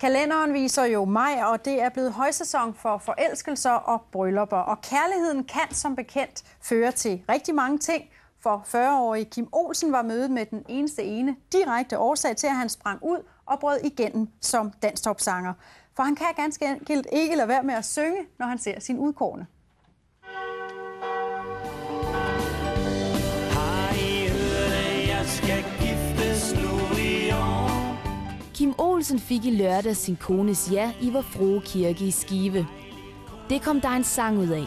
Kalenderen viser jo maj, og det er blevet højsæson for forelskelser og bryllupper. Og kærligheden kan som bekendt føre til rigtig mange ting. For 40-årige Kim Olsen var mødet med den eneste direkte årsag til, at han sprang ud og brød igennem som dansktopsanger. For han kan ganske enkelt ikke lade være med at synge, når han ser sin udkårne. Kim Olsen fik i lørdag sin kones ja i Vor Frue Kirke i Skive. Det kom der en sang ud af.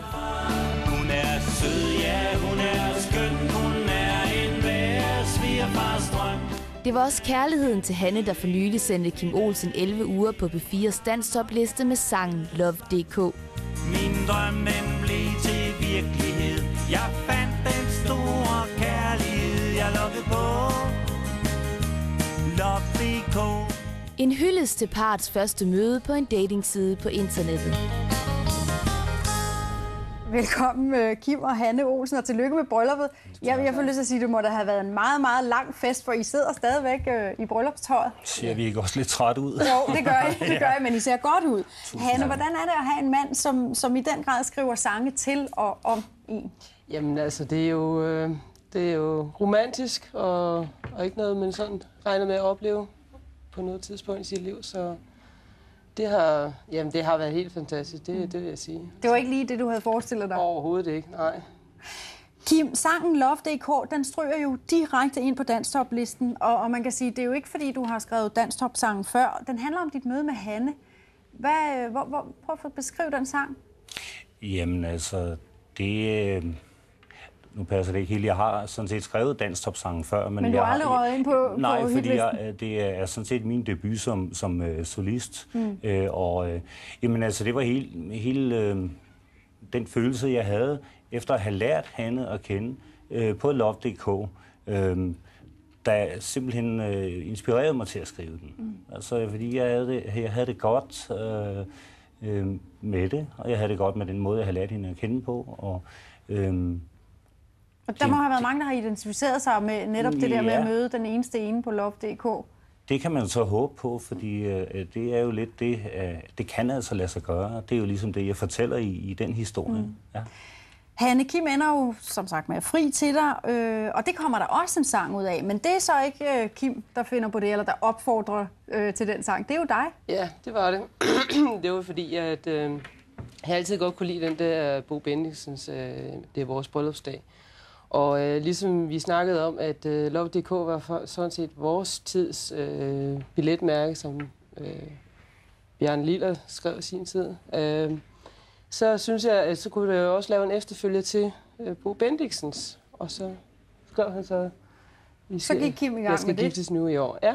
Hun er sød, ja, hun er skøn, hun er en hver svigerfars drøm. Det var også kærligheden til Hanne, der for nylig sendte Kim Olsen 11 uger på P4's danstopliste med sangen Love.dk. Min drøm den blev til virkelighed. Jeg fandt den store kærlighed, jeg lukkede på Love.dk. En hyldest til parets første møde på en datingside på internettet. Velkommen Kim og Hanne Olsen, og tillykke med brylluppet. Jeg får lyst til at sige, at det må da have været en meget, meget lang fest, for I sidder stadigvæk i bryllupstøjet. Ser vi ikke også lidt træt ud? Jo, det gør I, men I ser godt ud. Hanne, hvordan er det at have en mand, som i den grad skriver sange til og om en? Jamen altså, det er jo romantisk, og ikke noget, man sådan regner med at opleve på noget tidspunkt i sit liv, så det har været helt fantastisk, det vil jeg sige. Det var ikke lige det, du havde forestillet dig? Overhovedet ikke, nej. Kim, sangen Love.dk, den stryger jo direkte ind på danstoplisten, og man kan sige, det er jo ikke fordi, du har skrevet dansktopsangen før. Den handler om dit møde med Hanne. Prøv at beskrive den sang. Jamen altså, nu passer det ikke helt. Jeg har sådan set skrevet dansktopsangen før. Men du har aldrig røget ind på nej, fordi det er sådan set min debut som solist. Jamen altså, det var hele den følelse, jeg havde, efter at have lært Hanne at kende på Love.dk, der simpelthen inspirerede mig til at skrive den. Altså, fordi jeg havde det godt med det, og jeg havde det godt med den måde, jeg havde lært hende at kende på. Og der må have været mange, der har identificeret sig med netop det der med at møde den eneste på Love.dk. Det kan man så håbe på, fordi det er jo lidt det, det kan altså lade sig gøre. Det er jo ligesom det, jeg fortæller i den historie. Ja. Hanne, Kim ender jo som sagt med at fri til dig, og det kommer der også en sang ud af. Men det er så ikke Kim, der finder på det, eller der opfordrer til den sang. Det er jo dig. Ja, det var det. Det var fordi, at jeg altid godt kunne lide den der Bo Bendiksens Det er vores bryllupsdag. Og ligesom vi snakkede om, at Love.dk var sådan set vores tids billetmærke, som Bjarne Liller skrev i sin tid, så synes jeg, at så kunne jeg også lave en efterfølger til Bo Bendiksens. Og så skrev han så gik Kim i gang jeg skal giftes nu i år. Ja.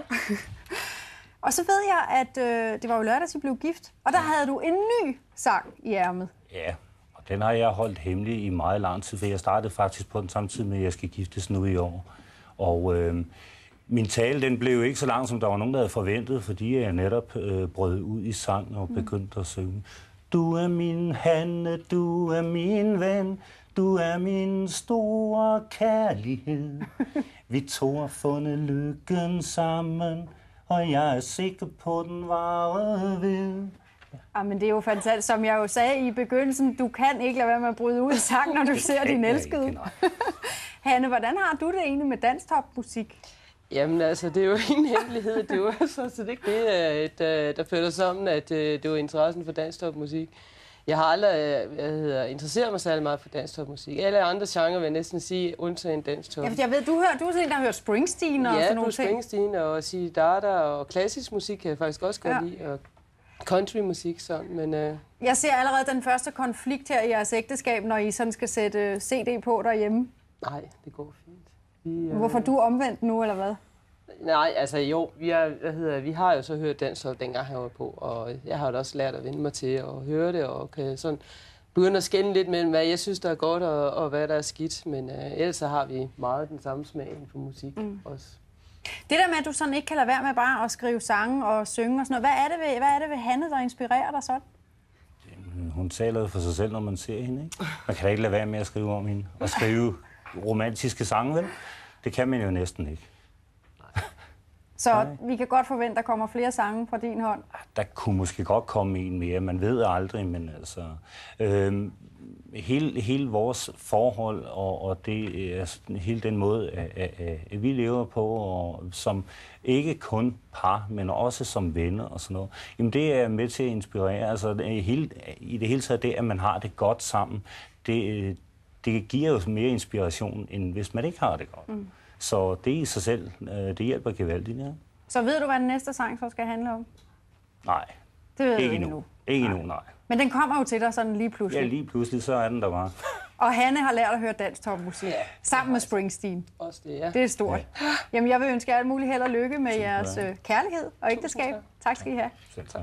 Og så ved jeg, at det var jo lørdag, I blev gift, og der havde du en ny sang i ærmet. Ja. Den har jeg holdt hemmelig i meget lang tid, for jeg startede faktisk på den samtidig med, at jeg skal giftes nu i år. Og min tale, den blev ikke så lang, som der var nogen, der havde forventet, fordi jeg netop brød ud i sang og begyndte at synge. Du er min Hanne, du er min ven, du er min store kærlighed. Vi to har fundet lykken sammen, og jeg er sikker på, den varer ved. Ja, men det er jo fantastisk. Som jeg jo sagde i begyndelsen, du kan ikke lade være med at bryde ud i sang, når du ser din elskede. Hanne, hvordan har du det egentlig med dansktopmusik? Jamen altså, det er jo ingen hemmelighed. Det er jo så det ikke det, der føler sammen, at det var interessen for dansktopmusik. Jeg har aldrig interesseret mig særlig meget for dansktopmusik. Alle andre genrer vil jeg næsten sige, undtagen danstop. Ja, jeg ved, du er sådan en, der har hørt Springsteen og sådan nogle ting. Ja, Springsteen og Siddhartha og klassisk musik kan jeg faktisk også godt lide. Og countrymusik sådan, men jeg ser allerede den første konflikt her i jeres ægteskab, når I sådan skal sætte CD på derhjemme. Nej, det går fint. Hvorfor du omvendt nu, eller hvad? Nej, altså jo, vi har jo så hørt dansktop, dengang han var på, og jeg har jo også lært at vende mig til at høre det, og kan sådan begynde at skelne lidt mellem, hvad jeg synes, der er godt, og hvad der er skidt, men ellers så har vi meget den samme smag for musik også. Det der med, at du sådan ikke kan lade være med bare at skrive sange og synge og sådan noget, hvad er det ved Hanne, der inspirerer dig sådan? Hun taler for sig selv, når man ser hende, ikke? Man kan da ikke lade være med at skrive om hende. Og skrive romantiske sange, vel? Det kan man jo næsten ikke. Så vi kan godt forvente, at der kommer flere sange fra din hånd. Der kunne måske godt komme en mere. Man ved aldrig, men altså... Hele vores forhold og det er hele den måde, at vi lever på, og som ikke kun par, men også som venner og sådan noget, jamen det er med til at inspirere. Altså i det hele taget det, at man har det godt sammen, det giver jo mere inspiration, end hvis man ikke har det godt. Så det i sig selv, det hjælper gevaldigt. Ja. Så ved du, hvad den næste sang så skal handle om? Nej, det ved ikke endnu. Ikke endnu, nej. Men den kommer jo til dig sådan lige pludselig. Ja, lige pludselig, så er den der bare. Og Hanne har lært at høre dansk topmusik, sammen med Springsteen. Også det, ja. Det er stort. Ja. Jamen, jeg vil ønske jer alt muligt held og lykke med jeres kærlighed og ægteskab. Tak skal I have. Selv tak.